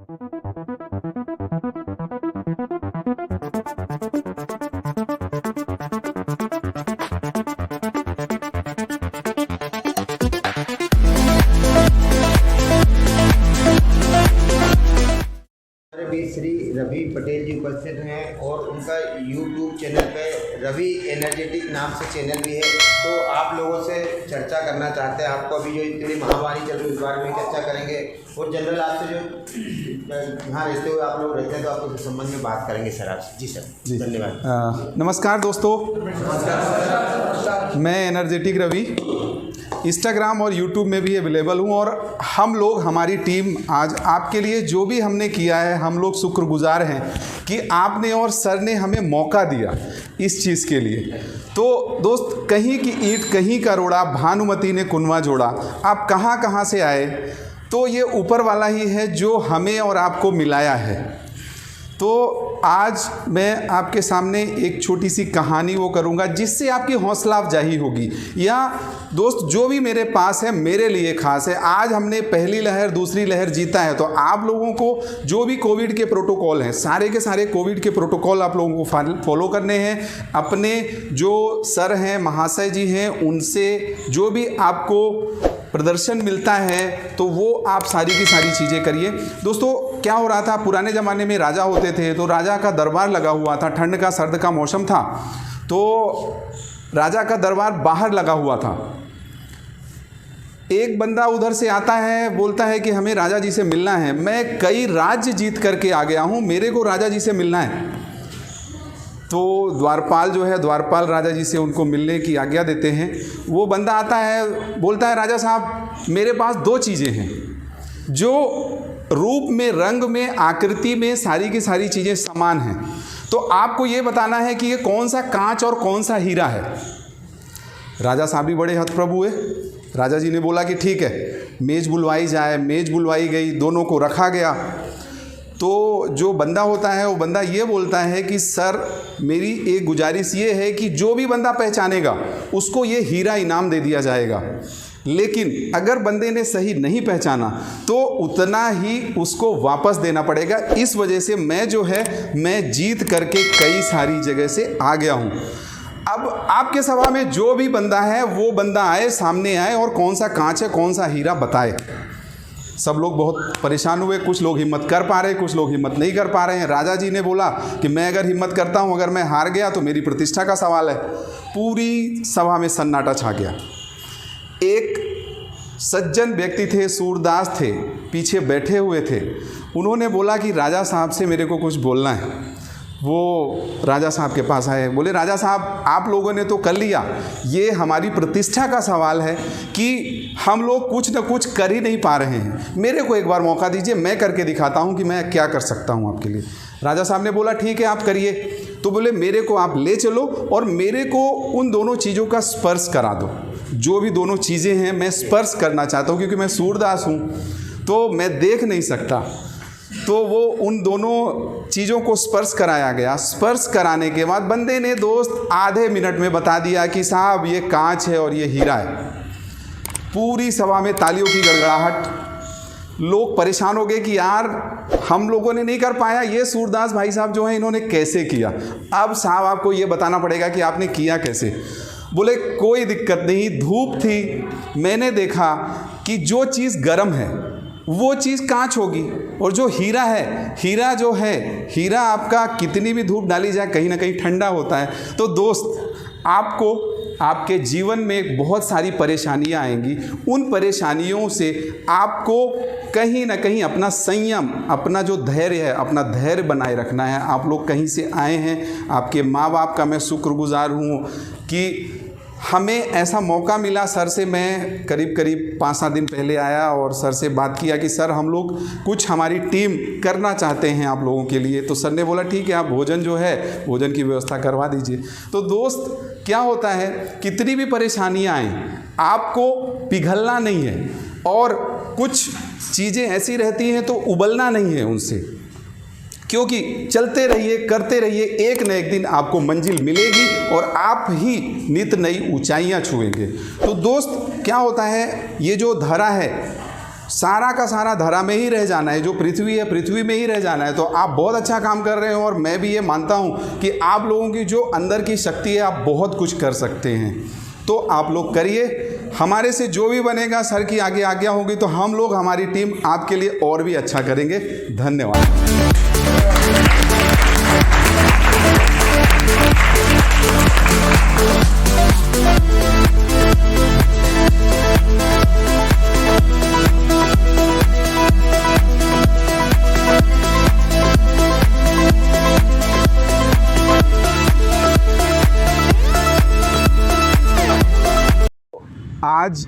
श्री रवि पटेल जी उपस्थित हैं और उनका YouTube चैनल पे रवि एनर्जेटिक नाम से चैनल भी है। तो आप लोगों से चर्चा करना चाहते हैं, आपको अभी जो इतनी महामारी चल रही है उस बारे में चर्चा करेंगे और जनरल आपसे जो यहाँ रहते हुए आप लोग रहते हैं तो आपको इस संबंध में बात करेंगे सर आपसे। जी सर जी धन्यवाद। नमस्कार दोस्तों, मैं एनर्जेटिक रवि इंस्टाग्राम और यूट्यूब में भी अवेलेबल हूँ और हम लोग, हमारी टीम आज आपके लिए जो भी हमने किया है, हम लोग शुक्रगुजार हैं कि आपने और सर ने हमें मौका दिया इस चीज़ के लिए। तो दोस्त, कहीं की ईंट कहीं का रोड़ा, भानुमति ने कुनवा जोड़ा। आप कहाँ कहाँ से आए, तो ये ऊपर वाला ही है जो हमें और आपको मिलाया है। तो आज मैं आपके सामने एक छोटी सी कहानी वो करूँगा जिससे आपकी हौसला अफजाई होगी। या दोस्त, जो भी मेरे पास है मेरे लिए ख़ास है। आज हमने पहली लहर दूसरी लहर जीता है, तो आप लोगों को जो भी कोविड के प्रोटोकॉल हैं, सारे के सारे कोविड के प्रोटोकॉल आप लोगों को फॉलो करने हैं। अपने जो सर हैं, महाशय जी हैं, उनसे जो भी आपको प्रदर्शन मिलता है तो वो आप सारी की सारी चीज़ें करिए। दोस्तों, क्या हो रहा था, पुराने ज़माने में राजा होते थे तो राजा का दरबार लगा हुआ था। ठंड का सर्द का मौसम था तो राजा का दरबार बाहर लगा हुआ था। एक बंदा उधर से आता है, बोलता है कि हमें राजा जी से मिलना है। मैं कई राज्य जीत करके आ गया हूँ, मेरे को राजा जी से मिलना है। तो द्वारपाल जो है, द्वारपाल राजा जी से उनको मिलने की आज्ञा देते हैं। वो बंदा आता है, बोलता है राजा साहब मेरे पास दो चीज़ें हैं जो रूप में, रंग में, आकृति में सारी की सारी चीज़ें समान हैं। तो आपको ये बताना है कि ये कौन सा कांच और कौन सा हीरा है। राजा साहब भी बड़े हतप्रभ हुए। राजा जी ने बोला कि ठीक है, मेज़ बुलवाई जाए। मेज़ बुलवाई गई, दोनों को रखा गया। तो जो बंदा होता है वो बंदा ये बोलता है कि सर मेरी एक गुजारिश ये है कि जो भी बंदा पहचानेगा उसको ये हीरा इनाम दे दिया जाएगा, लेकिन अगर बंदे ने सही नहीं पहचाना तो उतना ही उसको वापस देना पड़ेगा। इस वजह से मैं जो है मैं जीत करके कई सारी जगह से आ गया हूँ। अब आपके सभा में जो भी बंदा है वो बंदा आए, सामने आए और कौन सा कांच है कौन सा हीरा बताए। सब लोग बहुत परेशान हुए, कुछ लोग हिम्मत कर पा रहे हैं, कुछ लोग हिम्मत नहीं कर पा रहे हैं। राजा जी ने बोला कि मैं अगर हिम्मत करता हूं, अगर मैं हार गया तो मेरी प्रतिष्ठा का सवाल है। पूरी सभा में सन्नाटा छा गया। एक सज्जन व्यक्ति थे, सूरदास थे, पीछे बैठे हुए थे। उन्होंने बोला कि राजा साहब से मेरे को कुछ बोलना है। वो राजा साहब के पास आए, बोले राजा साहब आप लोगों ने तो कर लिया, ये हमारी प्रतिष्ठा का सवाल है कि हम लोग कुछ न कुछ कर ही नहीं पा रहे हैं। मेरे को एक बार मौका दीजिए, मैं करके दिखाता हूँ कि मैं क्या कर सकता हूँ आपके लिए। राजा साहब ने बोला ठीक है आप करिए। तो बोले मेरे को आप ले चलो और मेरे को उन दोनों चीज़ों का स्पर्श करा दो। जो भी दोनों चीज़ें हैं मैं स्पर्श करना चाहता हूँ, क्योंकि मैं सूरदास हूँ तो मैं देख नहीं सकता। तो वो उन दोनों चीज़ों को स्पर्श कराया गया। स्पर्श कराने के बाद बंदे ने दोस्त आधे मिनट में बता दिया कि साहब ये कांच है और ये हीरा है। पूरी सभा में तालियों की गड़गड़ाहट। लोग परेशान हो गए कि यार हम लोगों ने नहीं कर पाया, ये सूरदास भाई साहब जो हैं इन्होंने कैसे किया। अब साहब आपको ये बताना पड़ेगा कि आपने किया कैसे। बोले कोई दिक्कत नहीं, धूप थी, मैंने देखा कि जो चीज़ गर्म है वो चीज़ कांच होगी और जो हीरा है, हीरा जो है, हीरा आपका कितनी भी धूप डाली जाए कहीं ना कहीं ठंडा होता है। तो दोस्त आपको आपके जीवन में बहुत सारी परेशानियां आएंगी। उन परेशानियों से आपको कहीं ना कहीं अपना संयम, अपना जो धैर्य है, अपना धैर्य बनाए रखना है। आप लोग कहीं से आए हैं, आपके माँ बाप का मैं शुक्रगुजार हूँ कि हमें ऐसा मौका मिला। सर से मैं करीब 5-7 दिन पहले आया और सर से बात किया कि सर हम लोग कुछ, हमारी टीम करना चाहते हैं आप लोगों के लिए। तो सर ने बोला ठीक है, आप भोजन जो है भोजन की व्यवस्था करवा दीजिए। तो दोस्त क्या होता है, कितनी भी परेशानियां आएँ आपको पिघलना नहीं है और कुछ चीज़ें ऐसी रहती हैं तो उबलना नहीं है उनसे, क्योंकि चलते रहिए, करते रहिए, एक न एक दिन आपको मंजिल मिलेगी और आप ही नित नई ऊंचाइयां छुएंगे। तो दोस्त क्या होता है, ये जो धरा है सारा का सारा धरा में ही रह जाना है, जो पृथ्वी है पृथ्वी में ही रह जाना है। तो आप बहुत अच्छा काम कर रहे हो और मैं भी ये मानता हूँ कि आप लोगों की जो अंदर की शक्ति है आप बहुत कुछ कर सकते हैं। तो आप लोग करिए, हमारे से जो भी बनेगा, सर की आगे आज्ञा होगी तो हम लोग, हमारी टीम आपके लिए और भी अच्छा करेंगे। धन्यवाद। आज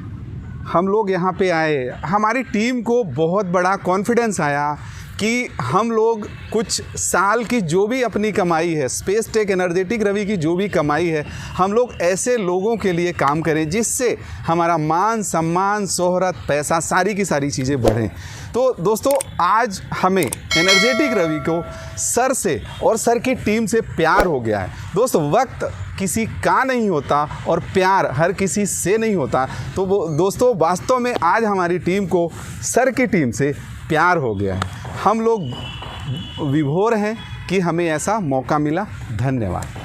हम लोग यहाँ पे आए, हमारी टीम को बहुत बड़ा कॉन्फिडेंस आया कि हम लोग कुछ साल की जो भी अपनी कमाई है, स्पेस टेक एनर्जेटिक रवि की जो भी कमाई है, हम लोग ऐसे लोगों के लिए काम करें जिससे हमारा मान सम्मान, शोहरत, पैसा, सारी की सारी चीज़ें बढ़ें। तो दोस्तों, आज हमें एनर्जेटिक रवि को सर से और सर की टीम से प्यार हो गया है। दोस्तों, वक्त किसी का नहीं होता और प्यार हर किसी से नहीं होता। तो वो दोस्तों, वास्तव में आज हमारी टीम को सर की टीम से प्यार हो गया है। हम लोग विभोर हैं कि हमें ऐसा मौका मिला। धन्यवाद।